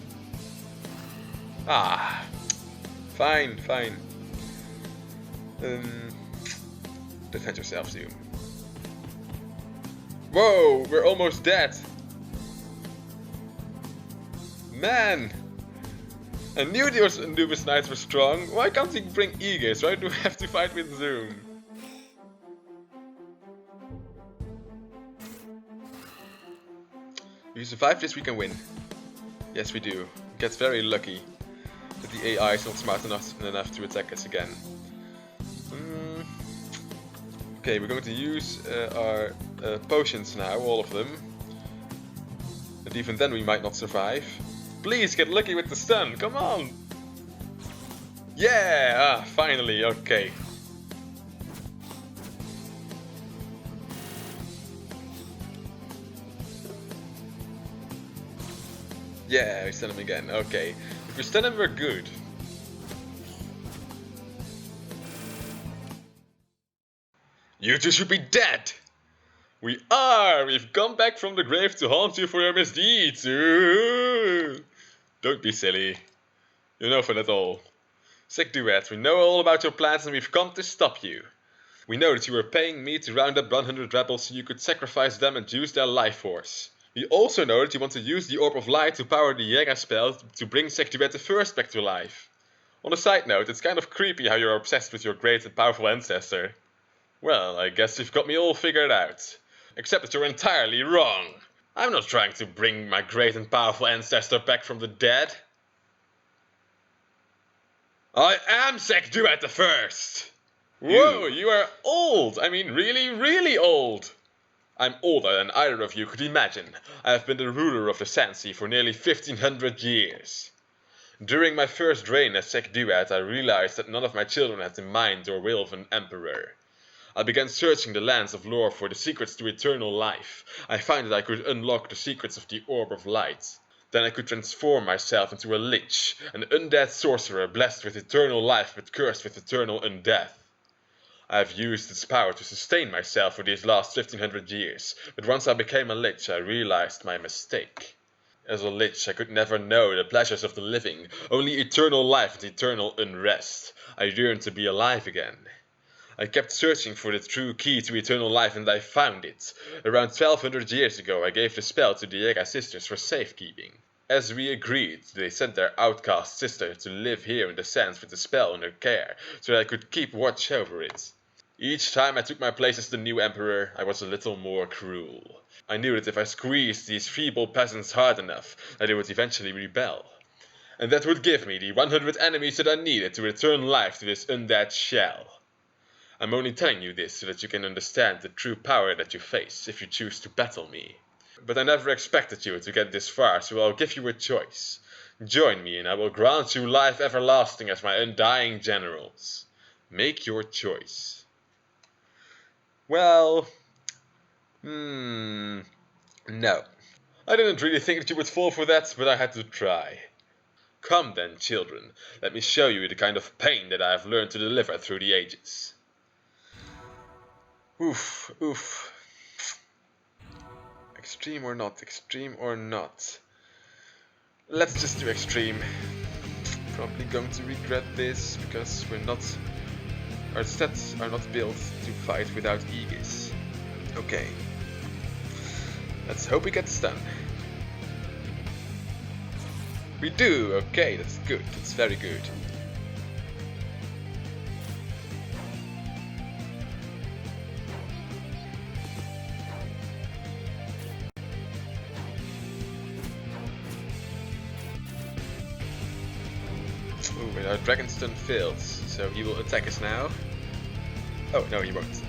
Ah. Fine, fine. Defend yourself, Zoom. Whoa, we're almost dead. Man! I knew those Anubis Knights were strong. Why can't he bring Aegis? Why do we have to fight with Zoom? If we survive this, we can win. Yes, we do. Get very lucky that the AI is not smart enough to attack us again. Okay, we're going to use our potions now, all of them. But even then we might not survive. Please get lucky with the stun, come on! Yeah! Finally, okay. Yeah, we stun him again, okay. If we stun him, we're good. You two should be dead! We are! We've come back from the grave to haunt you for your misdeeds! Ooh. Don't be silly. You're no fun at all. Sek-Duat, we know all about your plans and we've come to stop you. We know that you were paying me to round up 100 rebels so you could sacrifice them and use their life force. We also know that you want to use the Orb of Light to power the Jäger spell to bring Sek-Duat the First back to life. On a side note, it's kind of creepy how you're obsessed with your great and powerful ancestor. Well, I guess you've got me all figured out. Except that you're entirely wrong. I'm not trying to bring my great and powerful ancestor back from the dead. I am Sek-Duat the First! Whoa, you are old! I mean really, really old! I'm older than either of you could imagine. I have been the ruler of the Sansi for nearly 1500 years. During my first reign as Sek-Duat, I realized that none of my children had the mind or will of an emperor. I began searching the lands of lore for the secrets to eternal life. I found that I could unlock the secrets of the Orb of Light. Then I could transform myself into a lich, an undead sorcerer blessed with eternal life but cursed with eternal undeath. I have used its power to sustain myself for these last 1500 years, but once I became a lich I realized my mistake. As a lich I could never know the pleasures of the living, only eternal life and eternal unrest. I yearned to be alive again. I kept searching for the true key to eternal life and I found it. Around 1200 years ago I gave the spell to the Jäger sisters for safekeeping. As we agreed, they sent their outcast sister to live here in the sands with the spell under care, so that I could keep watch over it. Each time I took my place as the new emperor, I was a little more cruel. I knew that if I squeezed these feeble peasants hard enough, that they would eventually rebel. And that would give me the 100 enemies that I needed to return life to this undead shell. I'm only telling you this so that you can understand the true power that you face if you choose to battle me. But I never expected you to get this far, so I'll give you a choice. Join me and I will grant you life everlasting as my undying generals. Make your choice. Well, no. I didn't really think that you would fall for that, but I had to try. Come then, children, let me show you the kind of pain that I have learned to deliver through the ages. Oof, oof. Extreme or not, extreme or not. Let's just do extreme. Probably going to regret this because our stats are not built to fight without Aegis. Okay. Let's hope we get stun. We do, okay, that's good, that's very good. Ooh, our Dragon Stun fails, so he will attack us now. Oh, no, he won't.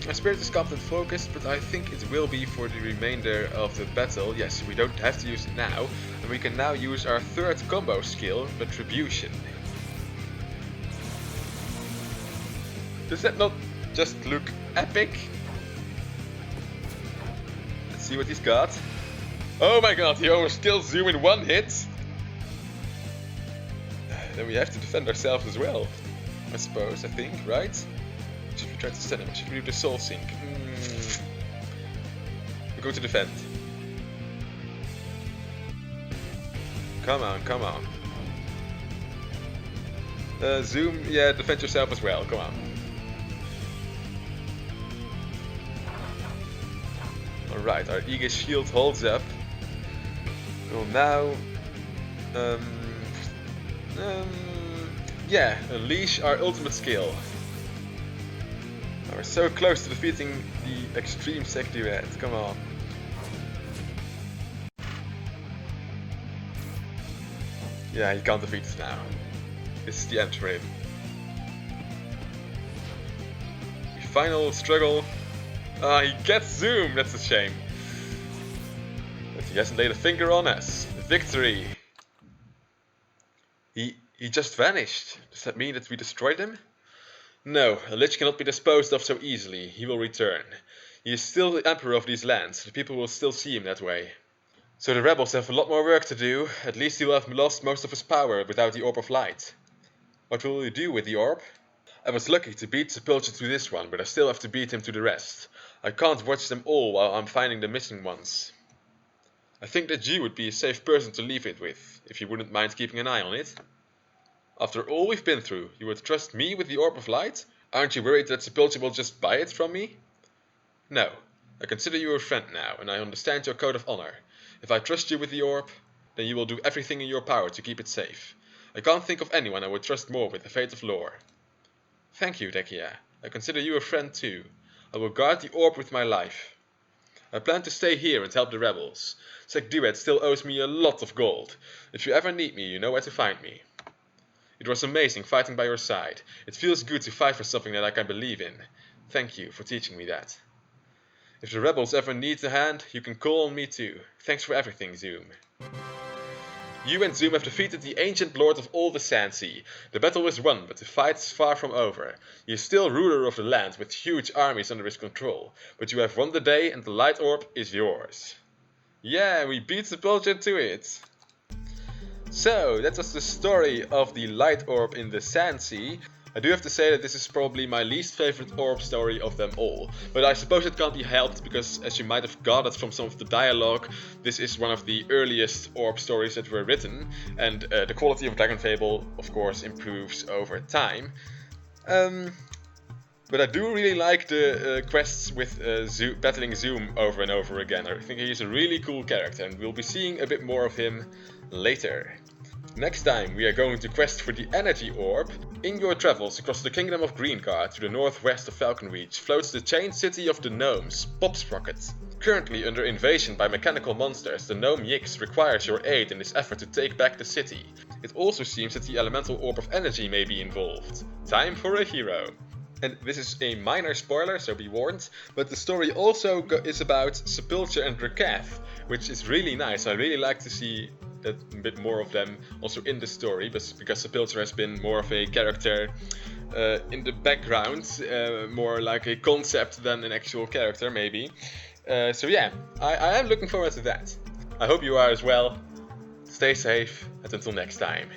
Our spirit is calm and focused, but I think it will be for the remainder of the battle. Yes, we don't have to use it now, and we can now use our third combo skill, Retribution. Does that not just look epic? Let's see what he's got. Oh my god, he almost kills Zoom in one hit! Then we have to defend ourselves as well, I suppose, I think, right? Should we try to stun him? Should we do the soul sink? We're going to defend. Come on, come on. Zoom, yeah, defend yourself as well, come on. Alright, our Aegis shield holds up. We'll now yeah, unleash our ultimate skill. We're so close to defeating the extreme Sek-Duat, come on. Yeah, he can't defeat us now. This is the end for him. The final struggle. Ah, he gets Zoom, that's a shame. But he hasn't laid a finger on us. Victory! He just vanished. Does that mean that we destroyed him? No, a lich cannot be disposed of so easily. He will return. He is still the emperor of these lands. The people will still see him that way. So the rebels have a lot more work to do. At least he will have lost most of his power without the Orb of Light. What will you do with the orb? I was lucky to beat Sepulchure to this one, but I still have to beat him to the rest. I can't watch them all while I'm finding the missing ones. I think that you would be a safe person to leave it with, if you wouldn't mind keeping an eye on it. After all we've been through, you would trust me with the Orb of Light? Aren't you worried that Sepulchure will just buy it from me? No. I consider you a friend now, and I understand your code of honor. If I trust you with the orb, then you will do everything in your power to keep it safe. I can't think of anyone I would trust more with the fate of lore. Thank you, Dekia. I consider you a friend too. I will guard the orb with my life. I plan to stay here and help the rebels. Sek-Duat still owes me a lot of gold. If you ever need me, you know where to find me. It was amazing fighting by your side. It feels good to fight for something that I can believe in. Thank you for teaching me that. If the rebels ever need a hand, you can call on me too. Thanks for everything, Zoom. You and Zoom have defeated the ancient lord of all the Sandsea. The battle was won, but the fight is far from over. He is still ruler of the land with huge armies under his control. But you have won the day and the light orb is yours. Yeah, we beat Sepulchure to it. So, that was the story of the light orb in the Sandsea. I do have to say that this is probably my least favorite orb story of them all, but I suppose it can't be helped because, as you might have gathered from some of the dialogue, this is one of the earliest orb stories that were written, and the quality of DragonFable, of course, improves over time. But I do really like the quests with battling Zoom over and over again. I think he's a really cool character, and we'll be seeing a bit more of him later. Next time we are going to quest for the Energy Orb. In your travels across the Kingdom of Greenguard to the northwest of Falconreach floats the chained city of the Gnomes, Popsprocket. Currently under invasion by mechanical monsters, the Gnome Yix requires your aid in this effort to take back the city. It also seems that the Elemental Orb of Energy may be involved. Time for a hero. And this is a minor spoiler, so be warned, but the story also is about Sepulchure and Drakath, which is really nice. I really like to see a bit more of them also in the story, but because Sepulchure has been more of a character in the background, more like a concept than an actual character maybe. So yeah, I am looking forward to that. I hope you are as well. Stay safe, and until next time.